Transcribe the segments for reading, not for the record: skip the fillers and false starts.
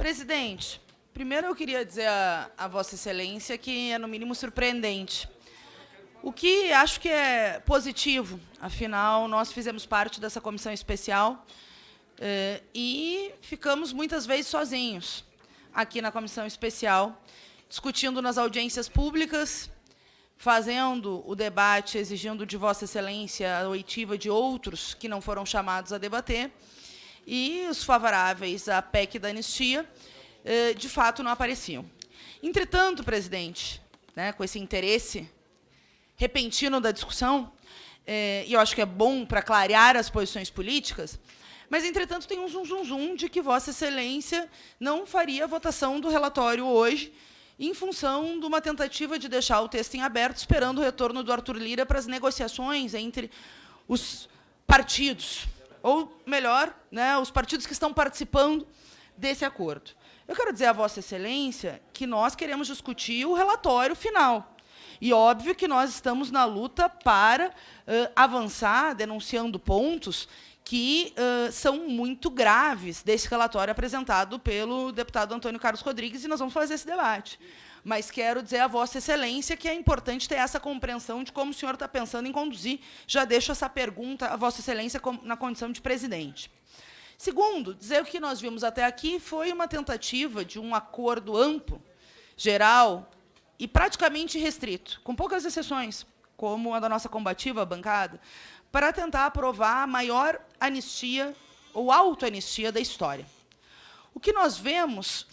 Presidente, primeiro eu queria dizer a Vossa Excelência que é, no mínimo, surpreendente. O que acho que é positivo, afinal, nós fizemos parte dessa comissão especial e ficamos muitas vezes sozinhos aqui na comissão especial, discutindo nas audiências públicas, fazendo o debate, exigindo de Vossa Excelência a oitiva de outros que não foram chamados a debater, e os favoráveis à PEC da anistia, de fato, não apareciam. Entretanto, presidente, com esse interesse repentino da discussão, e eu acho que é bom para clarear as posições políticas, mas, entretanto, tem um zum-zum-zum de que Vossa Excelência não faria a votação do relatório hoje, em função de uma tentativa de deixar o texto em aberto, esperando o retorno do Arthur Lira para as negociações entre os partidos, ou, melhor, os partidos que estão participando desse acordo. Eu quero dizer a Vossa Excelência que nós queremos discutir o relatório final. E, óbvio, que nós estamos na luta para avançar, denunciando pontos que são muito graves desse relatório apresentado pelo deputado Antônio Carlos Rodrigues, e nós vamos fazer esse debate. Mas quero dizer a Vossa Excelência que é importante ter essa compreensão de como o senhor está pensando em conduzir. Já deixo essa pergunta a Vossa Excelência na condição de presidente. Segundo, dizer que o que nós vimos até aqui foi uma tentativa de um acordo amplo, geral e praticamente restrito, com poucas exceções, como a da nossa combativa bancada, para tentar aprovar a maior anistia ou autoanistia da história. O que nós vimos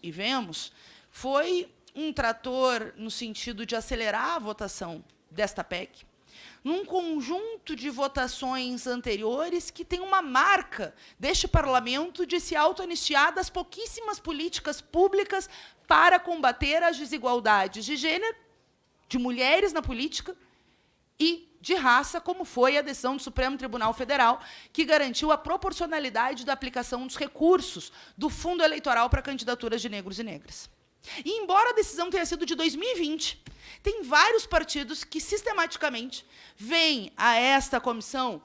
e vemos foi um trator no sentido de acelerar a votação desta PEC, num conjunto de votações anteriores que tem uma marca deste parlamento de se autoanistiar das pouquíssimas políticas públicas para combater as desigualdades de gênero, de mulheres na política e de raça, como foi a decisão do Supremo Tribunal Federal, que garantiu a proporcionalidade da aplicação dos recursos do fundo eleitoral para candidaturas de negros e negras. E, embora a decisão tenha sido de 2020, tem vários partidos que, sistematicamente, vêm a esta comissão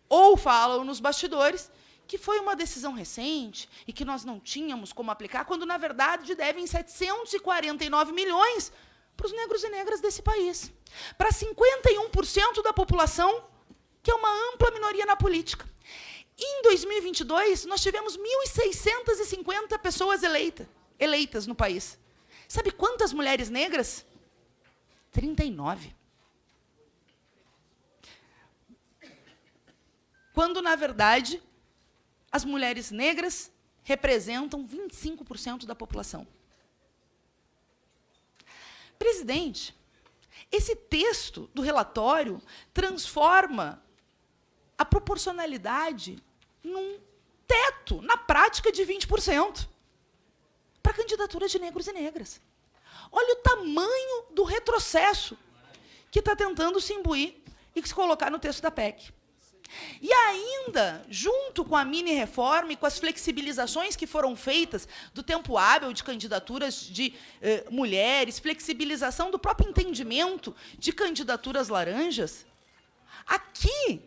ou falam nos bastidores que foi uma decisão recente e que nós não tínhamos como aplicar, quando, na verdade, devem 749 milhões para os negros e negras desse país, para 51% da população, que é uma ampla minoria na política. Em 2022, nós tivemos 1.650 pessoas eleitas no país. Sabe quantas mulheres negras? 39. Quando, na verdade, as mulheres negras representam 25% da população. Presidente, esse texto do relatório transforma a proporcionalidade num teto, na prática, de 20% para candidaturas de negros e negras. Olha o tamanho do retrocesso que está tentando se imbuir e se colocar no texto da PEC. E ainda, junto com a mini-reforma e com as flexibilizações que foram feitas do tempo hábil de candidaturas de mulheres, flexibilização do próprio entendimento de candidaturas laranjas, aqui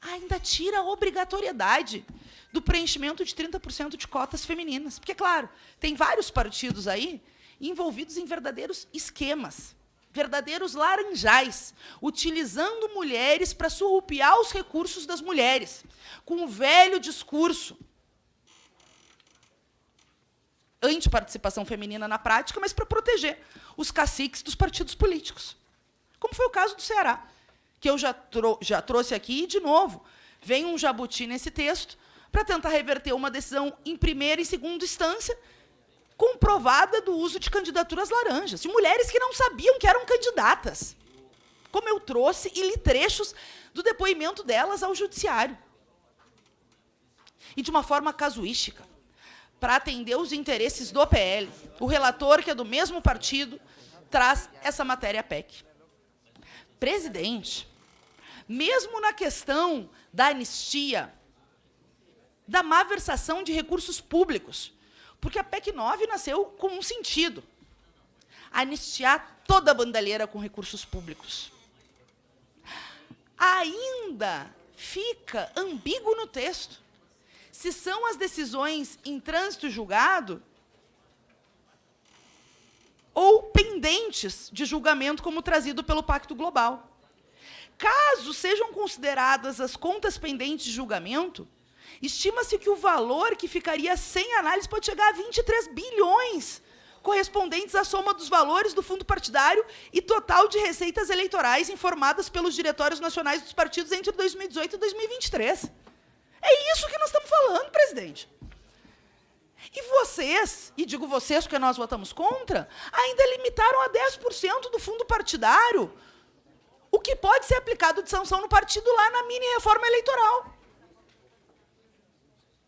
ainda tira a obrigatoriedade do preenchimento de 30% de cotas femininas. Porque, claro, tem vários partidos aí envolvidos em verdadeiros esquemas, verdadeiros laranjais, utilizando mulheres para surrupiar os recursos das mulheres, com o velho discurso anti-participação feminina na prática, mas para proteger os caciques dos partidos políticos. Como foi o caso do Ceará, que eu já trouxe aqui, e, de novo, vem um jabuti nesse texto para tentar reverter uma decisão em primeira e segunda instância, comprovada do uso de candidaturas laranjas, de mulheres que não sabiam que eram candidatas, como eu trouxe e li trechos do depoimento delas ao judiciário. E de uma forma casuística, para atender os interesses do PL. O relator, que é do mesmo partido, traz essa matéria PEC. Presidente, mesmo na questão da anistia, da malversação de recursos públicos, porque a PEC 9 nasceu com um sentido: anistiar toda a bandalheira com recursos públicos. Ainda fica ambíguo no texto se são as decisões em trânsito julgado ou pendentes de julgamento, como trazido pelo Pacto Global. Caso sejam consideradas as contas pendentes de julgamento, estima-se que o valor que ficaria sem análise pode chegar a 23 bilhões, correspondentes à soma dos valores do fundo partidário e total de receitas eleitorais informadas pelos diretórios nacionais dos partidos entre 2018 e 2023. É isso que nós estamos falando, presidente. E vocês, e digo vocês porque nós votamos contra, ainda limitaram a 10% do fundo partidário o que pode ser aplicado de sanção no partido lá na mini-reforma eleitoral.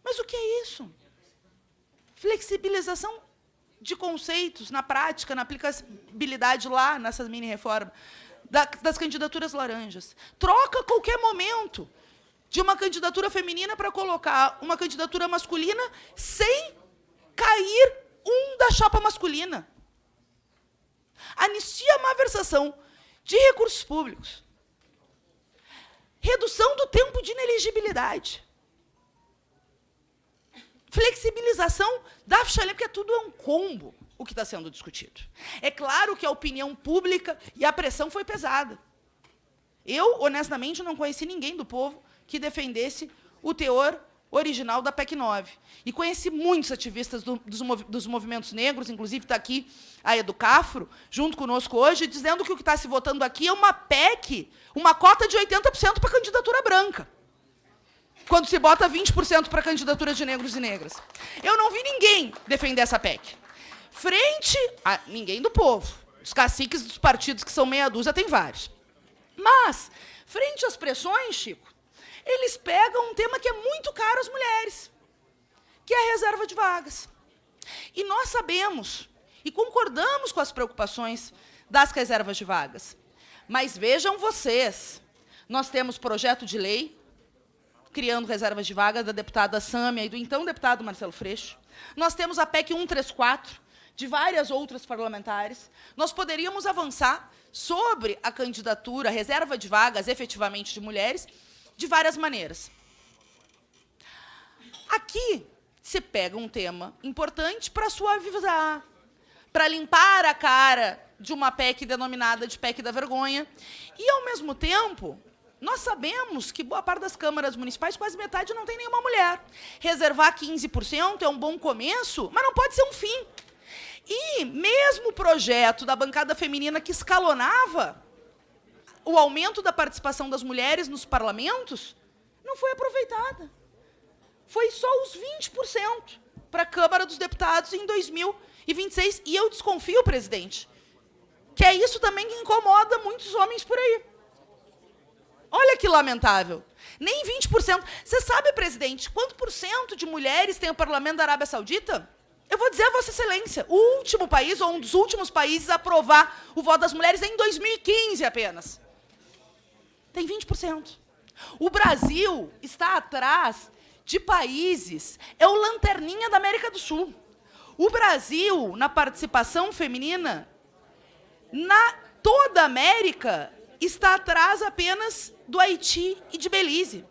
Mas o que é isso? Flexibilização de conceitos na prática, na aplicabilidade lá nessas mini-reformas, das candidaturas laranjas. Troca a qualquer momento de uma candidatura feminina para colocar uma candidatura masculina sem cair um da chapa masculina. Anistia a malversação de recursos públicos. Redução do tempo de inelegibilidade. Flexibilização da ficha, porque tudo é um combo o que está sendo discutido. É claro que a opinião pública e a pressão foi pesada. Eu, honestamente, não conheci ninguém do povo que defendesse o teor original da PEC 9. E conheci muitos ativistas dos movimentos negros, inclusive está aqui a Educafro, junto conosco hoje, dizendo que o que está se votando aqui é uma PEC, uma cota de 80% para a candidatura branca, quando se bota 20% para a candidatura de negros e negras. Eu não vi ninguém defender essa PEC. Frente a ninguém do povo. Os caciques dos partidos, que são meia dúzia, tem vários. Mas, frente às pressões, Chico, eles pegam um tema que é muito caro às mulheres, que é a reserva de vagas. E nós sabemos, e concordamos com as preocupações das reservas de vagas. Mas vejam vocês, nós temos projeto de lei criando reservas de vagas da deputada Sâmia e do então deputado Marcelo Freixo. Nós temos a PEC 134, de várias outras parlamentares. Nós poderíamos avançar sobre a candidatura, a reserva de vagas, efetivamente, de mulheres, de várias maneiras. Aqui se pega um tema importante para suavizar, para limpar a cara de uma PEC denominada de PEC da vergonha, e, ao mesmo tempo, nós sabemos que boa parte das câmaras municipais, quase metade, não tem nenhuma mulher. Reservar 15% é um bom começo, mas não pode ser um fim. E mesmo o projeto da bancada feminina que escalonava o aumento da participação das mulheres nos parlamentos não foi aproveitada. Foi só os 20% para a Câmara dos Deputados em 2026. E eu desconfio, presidente, que é isso também que incomoda muitos homens por aí. Olha que lamentável. Nem 20%. Você sabe, presidente, quanto por cento de mulheres tem o parlamento da Arábia Saudita? Eu vou dizer a Vossa Excelência, o último país, ou um dos últimos países a aprovar o voto das mulheres é em 2015 apenas. Tem 20%. O Brasil está atrás de países, é o lanterninha da América do Sul. O Brasil, na participação feminina, na toda a América, está atrás apenas do Haiti e de Belize.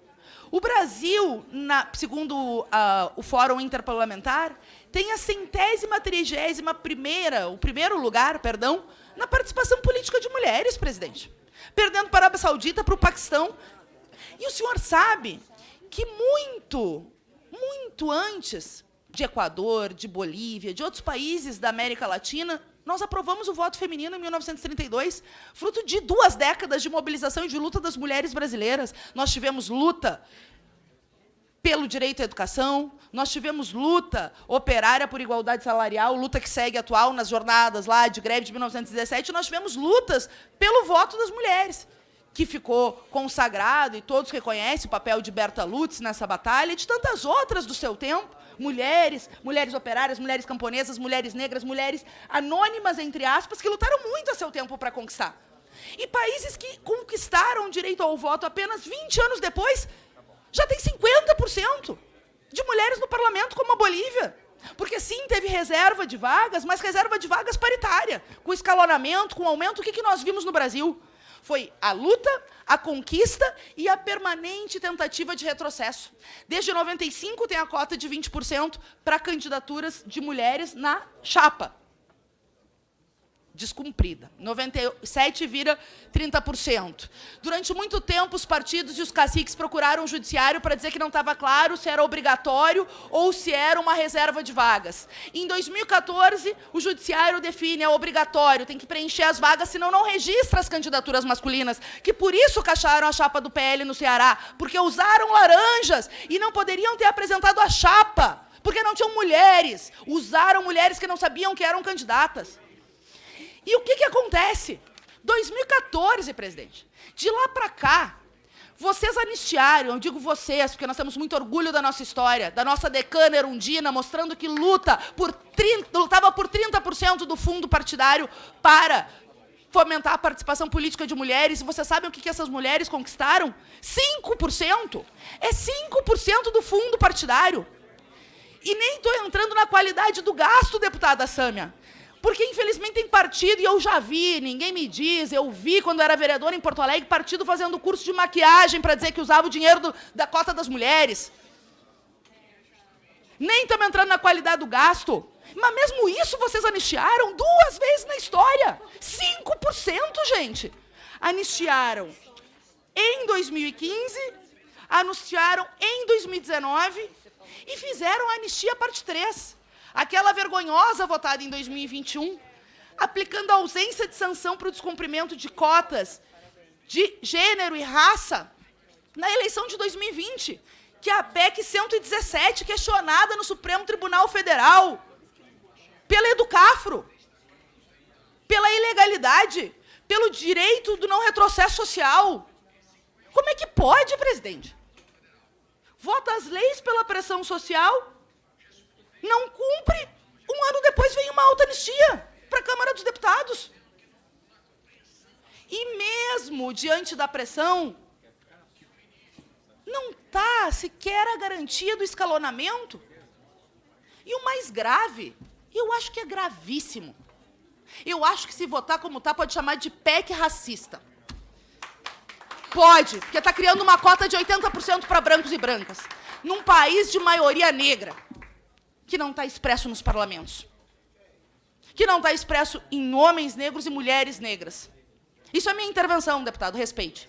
O Brasil, segundo o Fórum Interparlamentar, tem a 131ª, o primeiro lugar, perdão, na participação política de mulheres, presidente. Perdendo para a Arábia Saudita, para o Paquistão. E o senhor sabe que muito antes de Equador, de Bolívia, de outros países da América Latina, nós aprovamos o voto feminino em 1932, fruto de 2 décadas de mobilização e de luta das mulheres brasileiras. Nós tivemos luta pelo direito à educação, nós tivemos luta operária por igualdade salarial, luta que segue atual nas jornadas lá de greve de 1917, nós tivemos lutas pelo voto das mulheres, que ficou consagrado, e todos reconhecem o papel de Berta Lutz nessa batalha, e de tantas outras do seu tempo, mulheres operárias, mulheres camponesas, mulheres negras, mulheres anônimas, entre aspas, que lutaram muito a seu tempo para conquistar. E países que conquistaram o direito ao voto apenas 20 anos depois, já tem 50% de mulheres no parlamento, como a Bolívia. Porque, sim, teve reserva de vagas, mas reserva de vagas paritária, com escalonamento, com aumento. O que nós vimos no Brasil? Foi a luta, a conquista e a permanente tentativa de retrocesso. Desde 95 tem a cota de 20% para candidaturas de mulheres na chapa. Descumprida. 97 vira 30%. Durante muito tempo, os partidos e os caciques procuraram o judiciário para dizer que não estava claro se era obrigatório ou se era uma reserva de vagas. Em 2014, o judiciário define, é obrigatório, tem que preencher as vagas, senão não registra as candidaturas masculinas, que por isso cacharam a chapa do PL no Ceará, porque usaram laranjas e não poderiam ter apresentado a chapa, porque não tinham mulheres. Usaram mulheres que não sabiam que eram candidatas. E o que acontece? 2014, presidente, de lá para cá, vocês anistiaram, eu digo vocês, porque nós temos muito orgulho da nossa história, da nossa decana Erundina, mostrando que lutava por 30% do fundo partidário para fomentar a participação política de mulheres. E vocês sabem o que essas mulheres conquistaram? 5%. É 5% do fundo partidário. E nem estou entrando na qualidade do gasto, deputada Sâmia. Porque, infelizmente, tem partido, e eu já vi, ninguém me diz, eu vi quando era vereadora em Porto Alegre, partido fazendo curso de maquiagem para dizer que usava o dinheiro da cota das mulheres. Nem estamos entrando na qualidade do gasto. Mas mesmo isso vocês anistiaram 2 vezes na história. 5%, gente. Anistiaram em 2015, anunciaram em 2019 e fizeram a anistia parte 3. Aquela vergonhosa votada em 2021, aplicando a ausência de sanção para o descumprimento de cotas de gênero e raça na eleição de 2020, que é a PEC 117, questionada no Supremo Tribunal Federal, pela Educafro, pela ilegalidade, pelo direito do não retrocesso social. Como é que pode, presidente? Vota as leis pela pressão social, não cumpre, 1 ano depois vem uma alta anistia para a Câmara dos Deputados. E mesmo diante da pressão, não está sequer a garantia do escalonamento. E o mais grave, eu acho que é gravíssimo, eu acho que se votar como está, pode chamar de PEC racista. Pode, porque está criando uma cota de 80% para brancos e brancas, num país de maioria negra, que não está expresso nos parlamentos, que não está expresso em homens negros e mulheres negras. Isso é minha intervenção, deputado, respeite.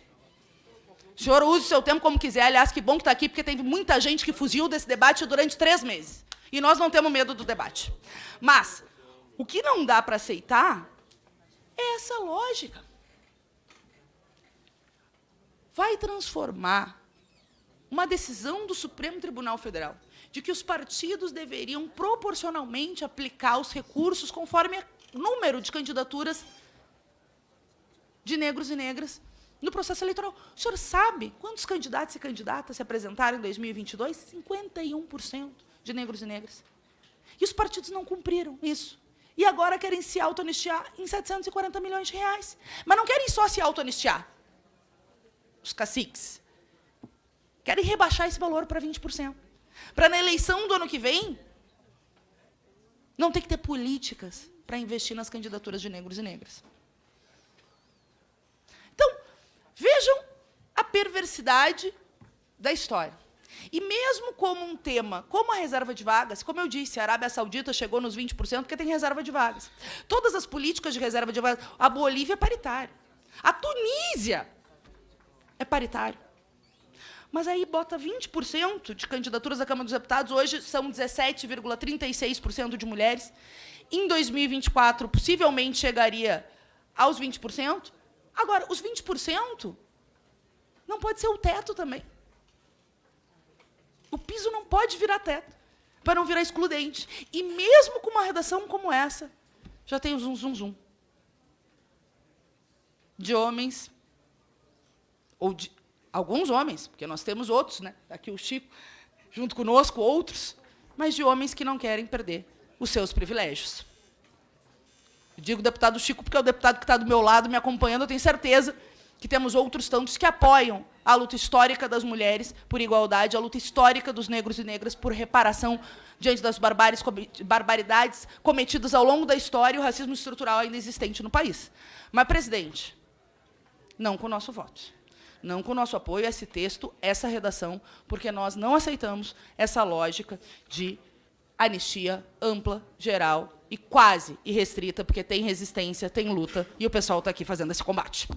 O senhor use o seu tempo como quiser, aliás, que bom que está aqui, porque teve muita gente que fugiu desse debate durante 3 meses. E nós não temos medo do debate. Mas o que não dá para aceitar é essa lógica. Vai transformar uma decisão do Supremo Tribunal Federal de que os partidos deveriam proporcionalmente aplicar os recursos conforme o número de candidaturas de negros e negras no processo eleitoral. O senhor sabe quantos candidatos e candidatas se apresentaram em 2022? 51% de negros e negras. E os partidos não cumpriram isso. E agora querem se auto-anistiar em 740 milhões de reais. Mas não querem só se auto-anistiar. Os caciques querem rebaixar esse valor para 20%. Para, na eleição do ano que vem, não ter que ter políticas para investir nas candidaturas de negros e negras. Então, vejam a perversidade da história. E mesmo como um tema, como a reserva de vagas, como eu disse, a Arábia Saudita chegou nos 20% porque tem reserva de vagas. Todas as políticas de reserva de vagas, a Bolívia é paritária. A Tunísia é paritária. Mas aí bota 20% de candidaturas à Câmara dos Deputados, hoje são 17,36% de mulheres. Em 2024, possivelmente chegaria aos 20%. Agora, os 20% não pode ser o teto também. O piso não pode virar teto, para não virar excludente. E mesmo com uma redação como essa, já tem o zum, zum, zum. De homens, ou de alguns homens, porque nós temos outros, né? Aqui o Chico, junto conosco, outros, mas de homens que não querem perder os seus privilégios. Eu digo deputado Chico porque é o deputado que está do meu lado me acompanhando, eu tenho certeza que temos outros tantos que apoiam a luta histórica das mulheres por igualdade, a luta histórica dos negros e negras por reparação diante das barbaridades cometidas ao longo da história e o racismo estrutural ainda existente no país. Mas, presidente, Não com o nosso voto. Não com o nosso apoio a esse texto, essa redação, porque nós não aceitamos essa lógica de anistia ampla, geral e quase irrestrita, porque tem resistência, tem luta, e o pessoal está aqui fazendo esse combate.